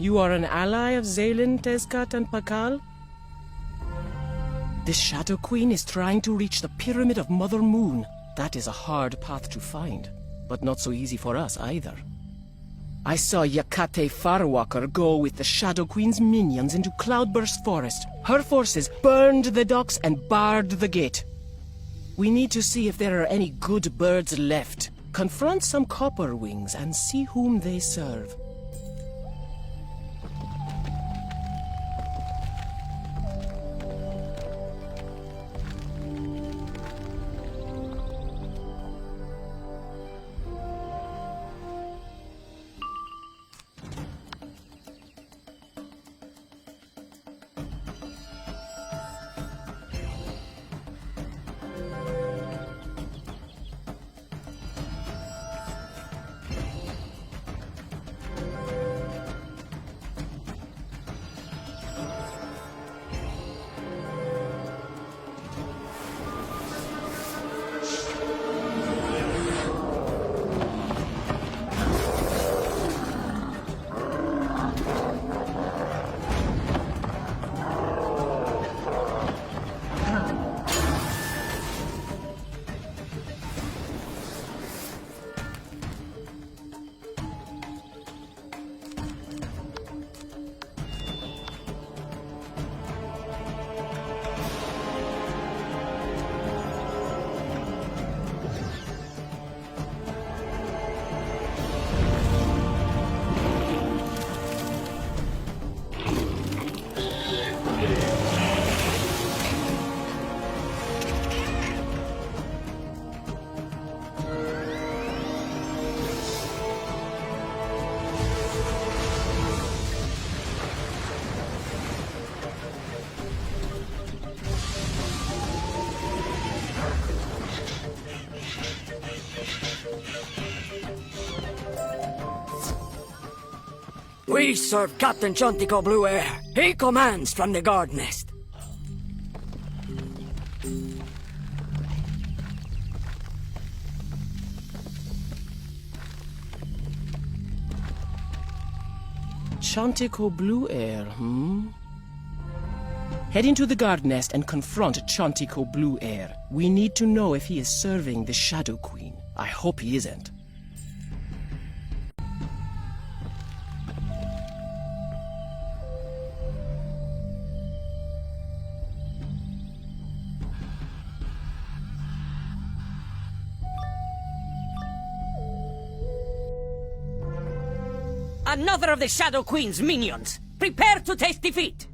You are an ally of Zaelin, Tezcat, and Pakal? The Shadow Queen is trying to reach the Pyramid of Mother Moon. That is a hard path to find, but not so easy for us either. I saw Yakate Farwalker go with the Shadow Queen's minions into Cloudburst Forest. Her forces burned the docks and barred the gate. We need to see if there are any good birds left. Confront some copper wings and see whom they serve. We serve Captain Chantico Blue Air. He commands from the guard nest. Chantico Blue Air, Head into the guard nest and confront Chantico Blue Air. We need to know if he is serving the Shadow Queen. I hope he isn't. Another of the Shadow Queen's minions! Prepare to taste defeat!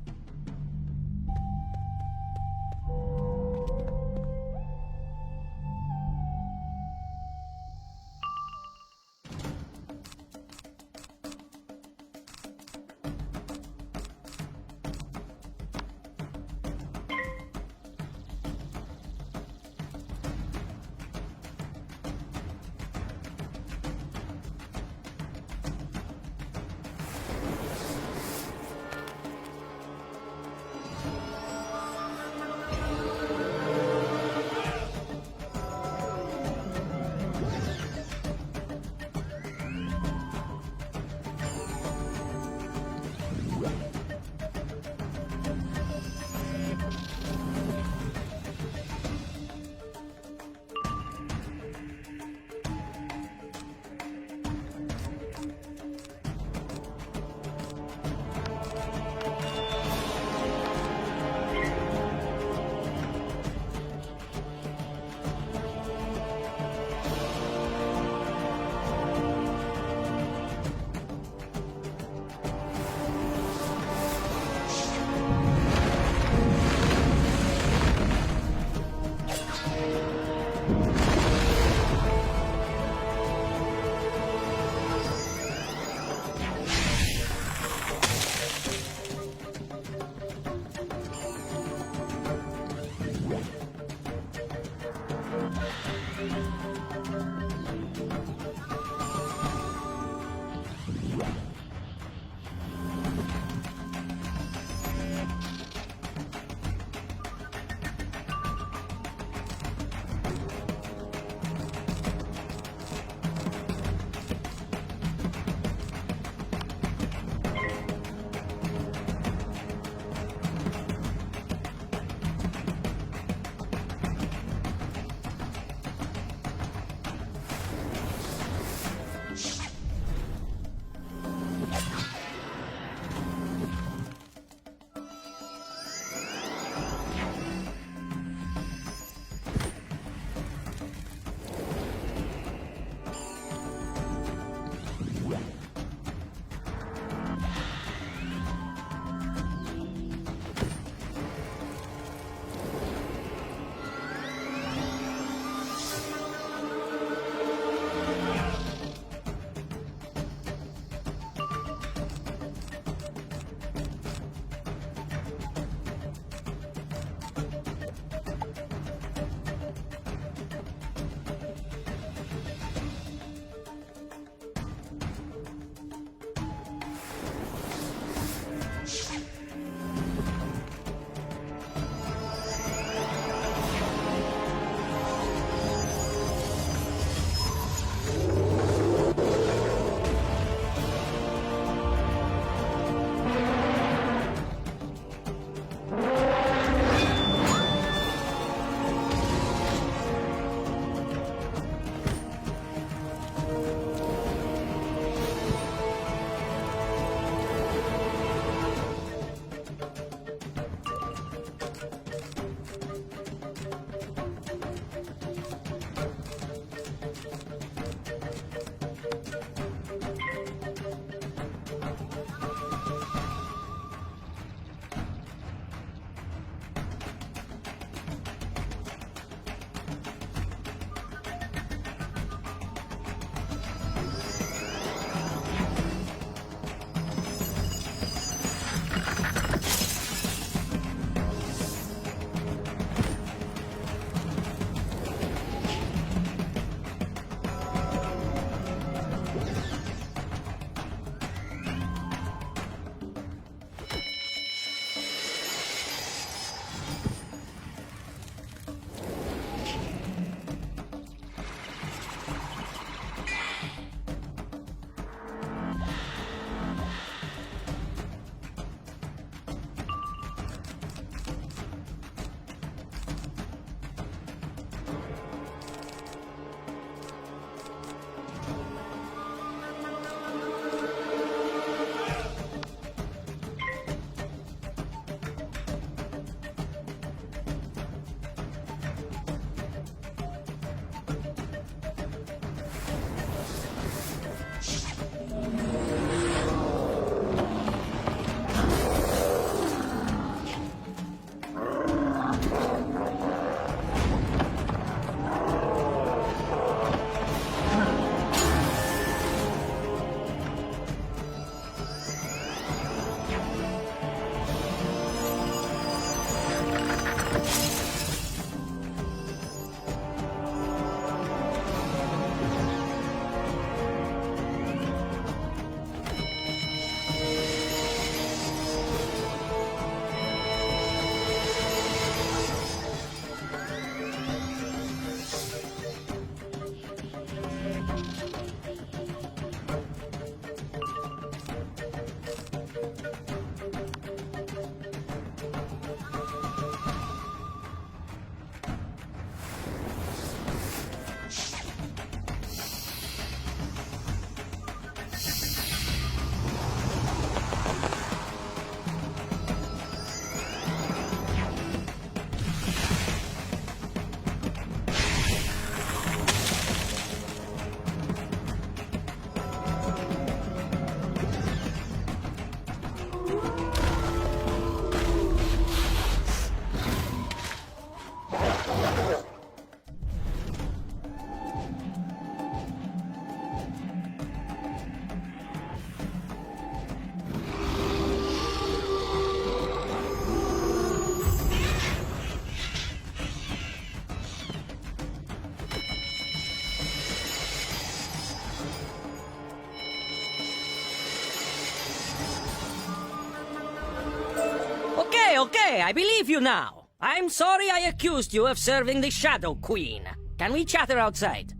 Okay, I believe you now. I'm sorry I accused you of serving the Shadow Queen. Can we chatter outside?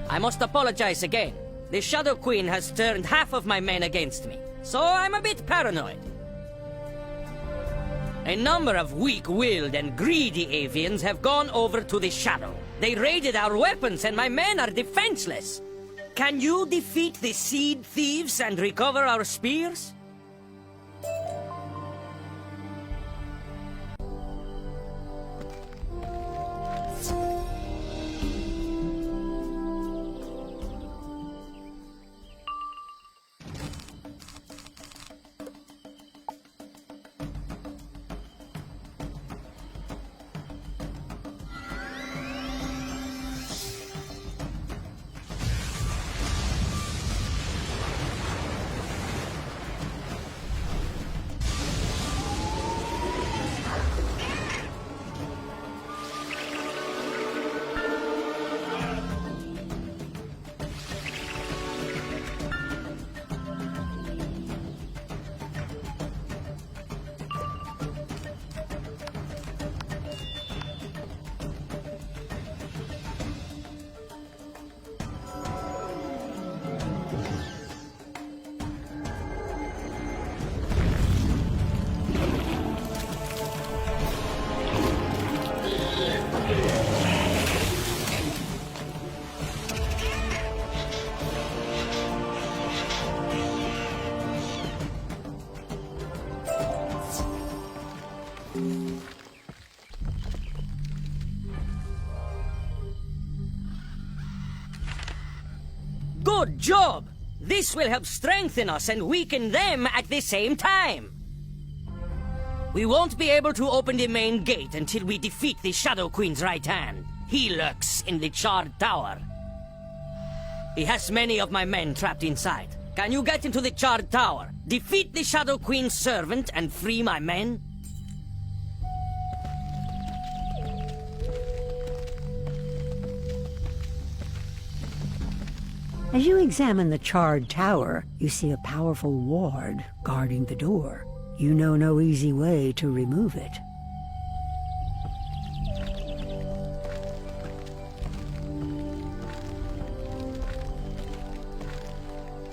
I must apologize again. The Shadow Queen has turned half of my men against me, so I'm a bit paranoid. A number of weak-willed and greedy avians have gone over to the Shadow. They raided our weapons and my men are defenseless. Can you defeat the Seed Thieves and recover our spears? Good job! This will help strengthen us and weaken them at the same time. We won't be able to open the main gate until we defeat the Shadow Queen's right hand. He lurks in the Charred Tower. He has many of my men trapped inside. Can you get into the Charred Tower, defeat the Shadow Queen's servant, and free my men? As you examine the Charred Tower, you see a powerful ward guarding the door. You know no easy way to remove it.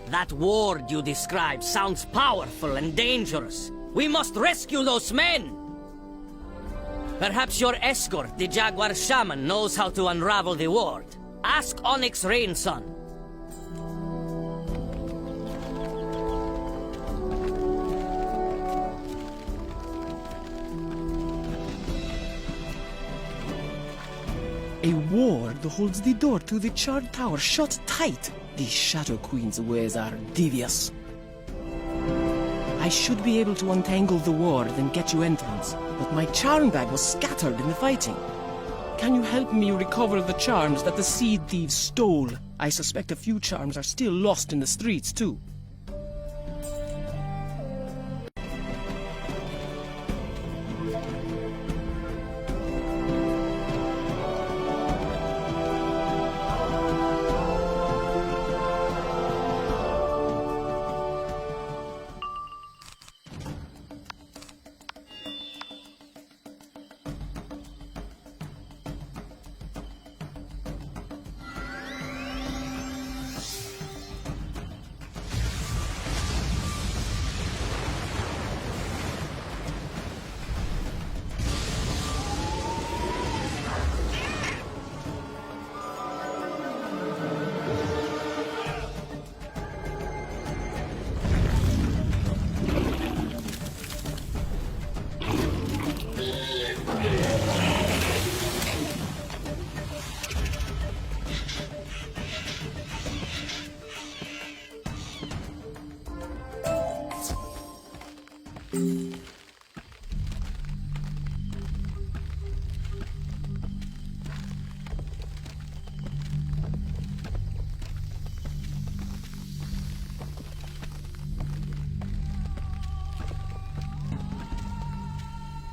That ward you described sounds powerful and dangerous. We must rescue those men! Perhaps your escort, the Jaguar Shaman, knows how to unravel the ward. Ask Onyx Rainson. A ward holds the door to the Charred Tower shut tight. The Shadow Queen's ways are devious. I should be able to untangle the ward and get you entrance, but my charm bag was scattered in the fighting. Can you help me recover the charms that the Seed Thieves stole? I suspect a few charms are still lost in the streets, too.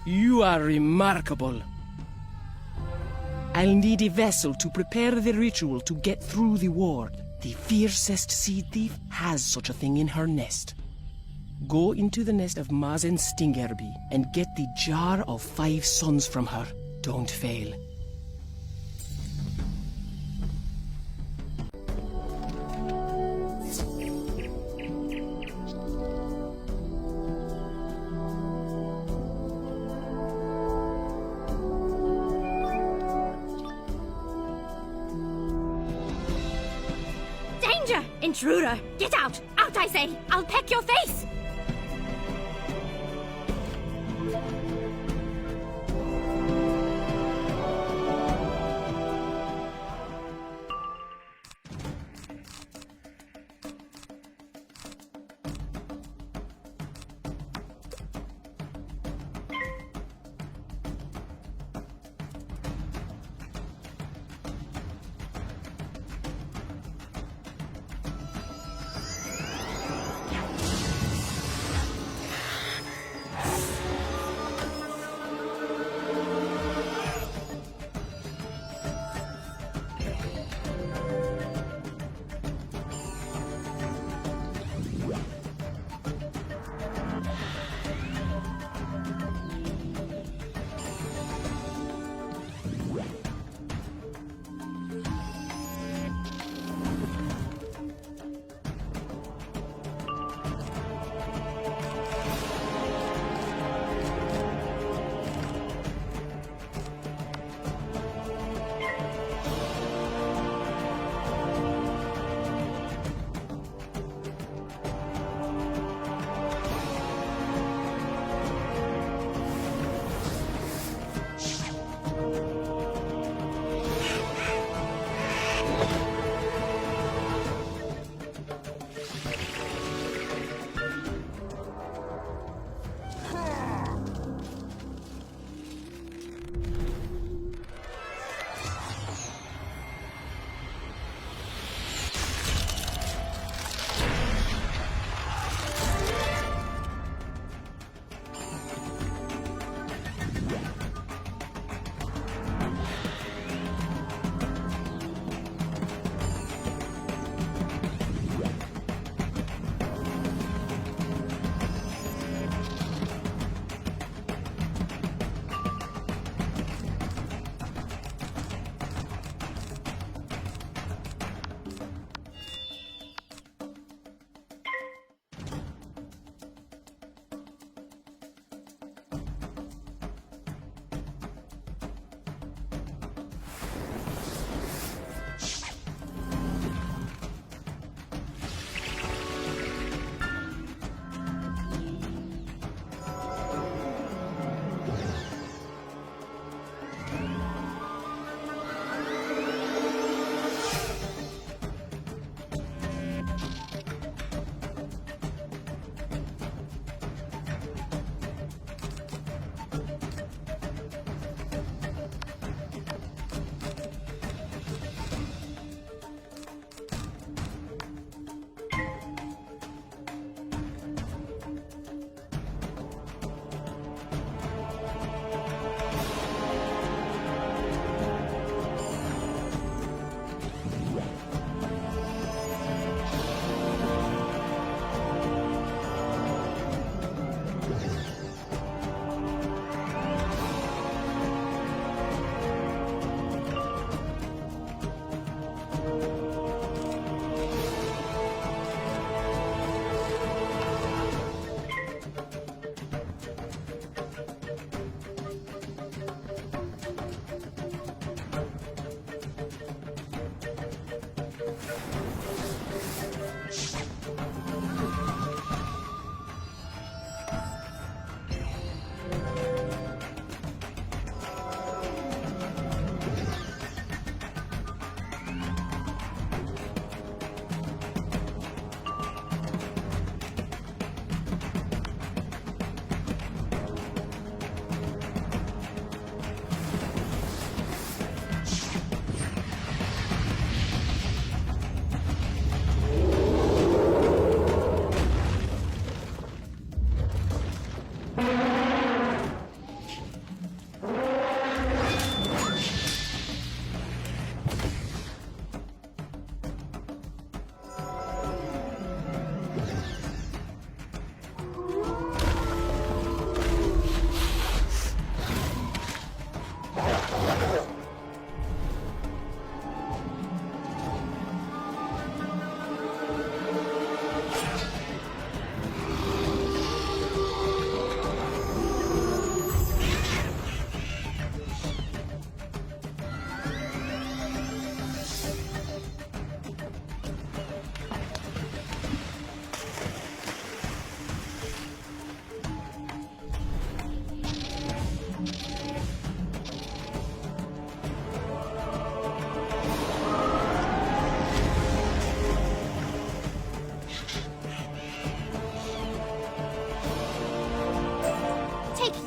You are remarkable. I'll need a vessel to prepare the ritual to get through the ward. The fiercest seed thief has such a thing in her nest. Go into the nest of Mazen Stingerby and get the Jar of 5 Suns from her. Don't fail. Danger! Intruder! Get out! Out, I say! I'll peck your face!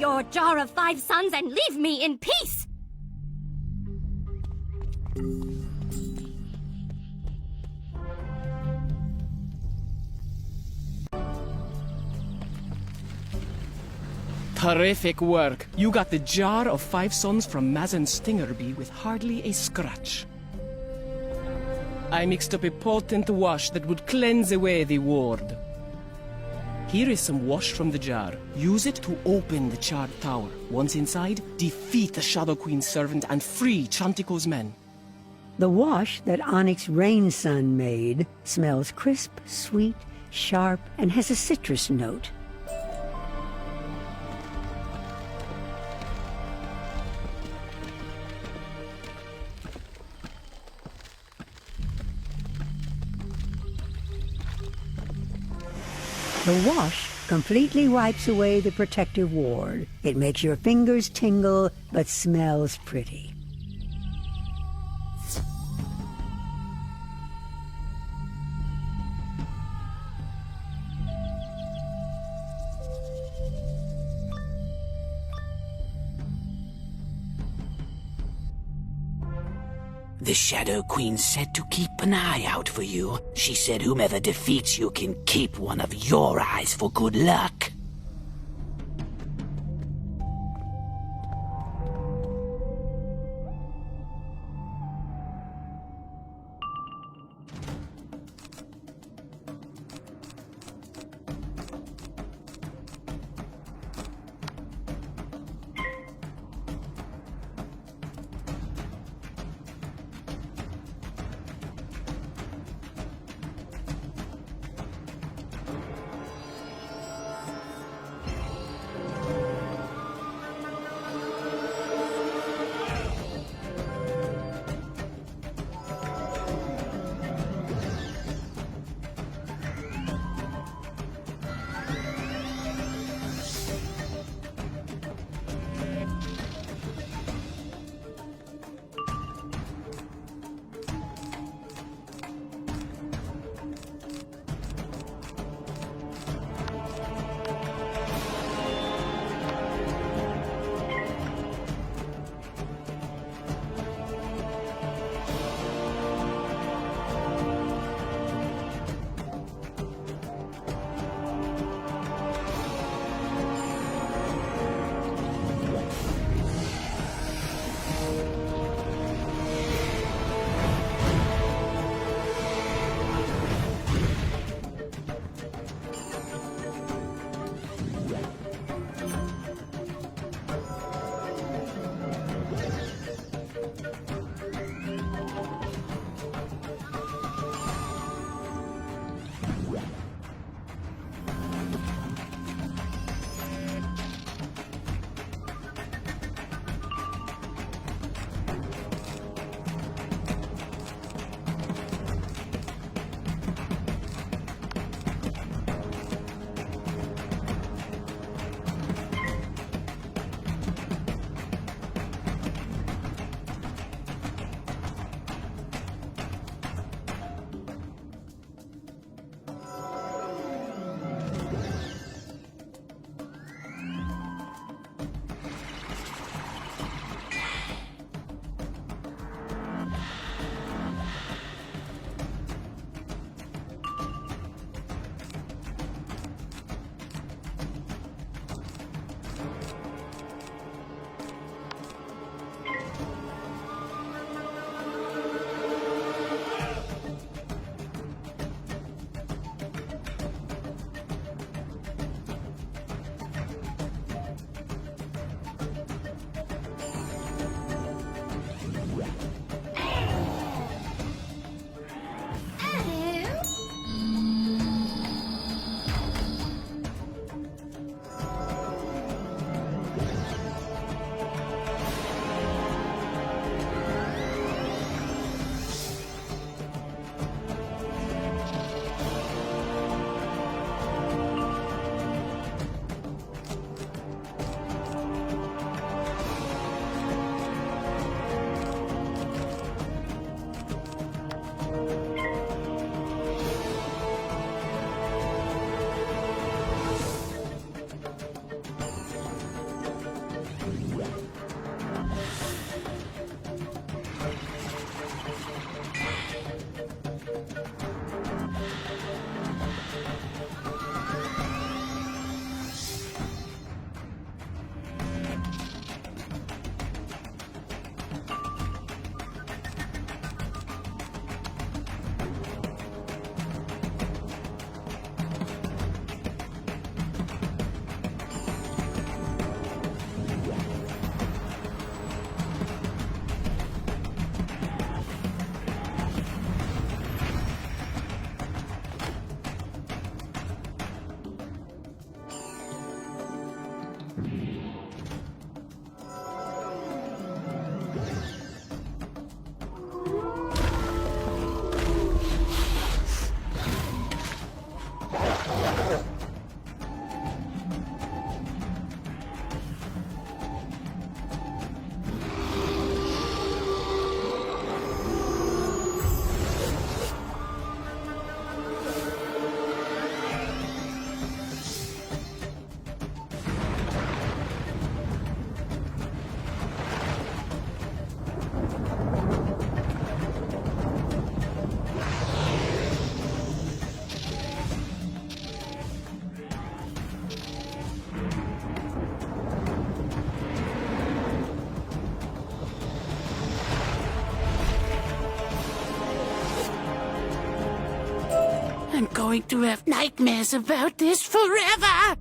your jar of 5 suns and leave me in peace! Terrific work. You got the jar of 5 suns from Mazen Stingerby with hardly a scratch. I mixed up a potent wash that would cleanse away the ward. Here is some wash from the jar. Use it to open the charred tower. Once inside, defeat the Shadow Queen's servant and free Chantico's men. The wash that Onyx Rainsun made smells crisp, sweet, sharp, and has a citrus note. The wash completely wipes away the protective ward. It makes your fingers tingle, but smells pretty. The Shadow Queen said to keep an eye out for you. She said whomever defeats you can keep one of your eyes for good luck. I'm going to have nightmares about this forever!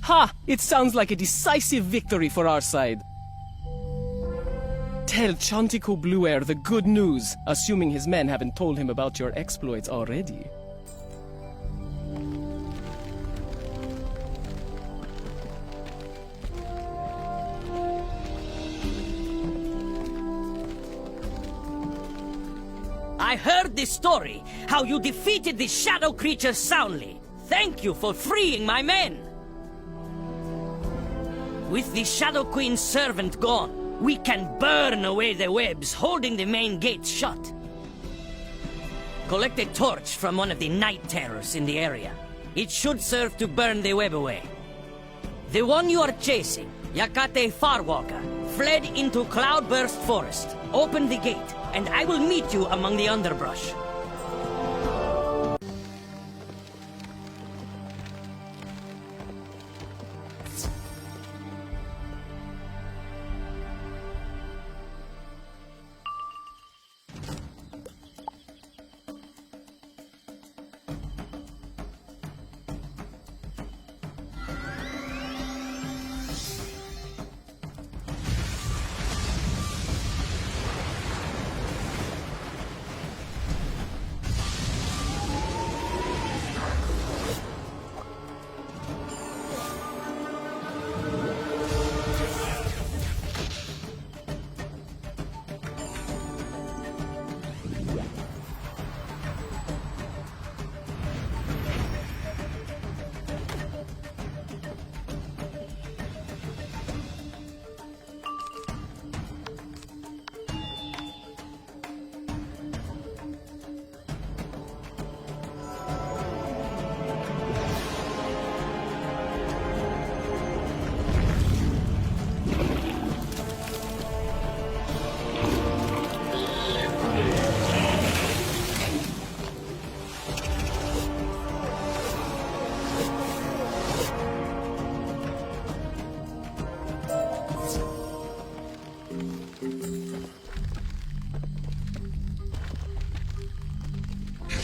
Ha! It sounds like a decisive victory for our side. Tell Chantico Blueair the good news, assuming his men haven't told him about your exploits already. I heard this story, how you defeated the shadow creatures soundly. Thank you for freeing my men. With the Shadow Queen's servant gone, we can burn away the webs holding the main gate shut. Collect a torch from one of the night terrors in the area. It should serve to burn the web away. The one you are chasing, Yakate Farwalker, fled into Cloudburst Forest. Open the gate, and I will meet you among the underbrush.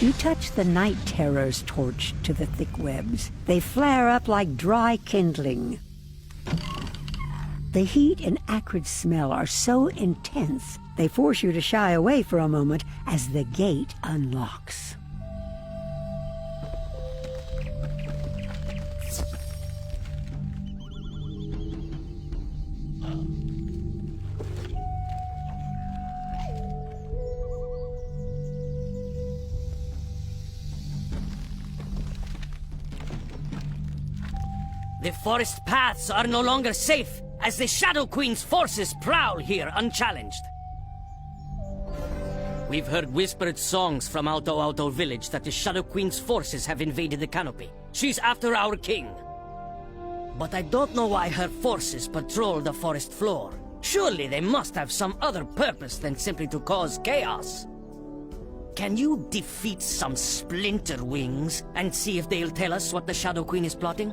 You touch the night terror's torch to the thick webs. They flare up like dry kindling. The heat and acrid smell are so intense, they force you to shy away for a moment as the gate unlocks. The forest paths are no longer safe, as the Shadow Queen's forces prowl here unchallenged. We've heard whispered songs from Alto Alto village that the Shadow Queen's forces have invaded the canopy. She's after our king. But I don't know why her forces patrol the forest floor. Surely they must have some other purpose than simply to cause chaos. Can you defeat some splinter wings and see if they'll tell us what the Shadow Queen is plotting?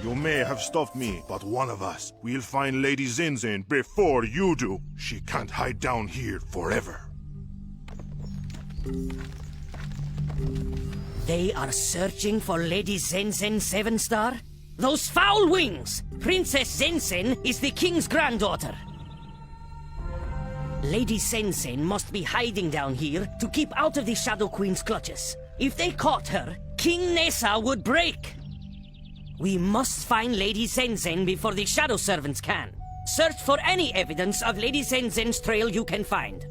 You may have stopped me, but one of us will find Lady Zinzin before you do. She can't hide down here forever. They are searching for Lady Zenzen Sevenstar? Those foul wings! Princess Zenzen is the king's granddaughter. Lady Zenzen must be hiding down here to keep out of the Shadow Queen's clutches. If they caught her, King Nessa would break. We must find Lady Zenzen before the Shadow Servants can. Search for any evidence of Lady Zenzen's trail you can find.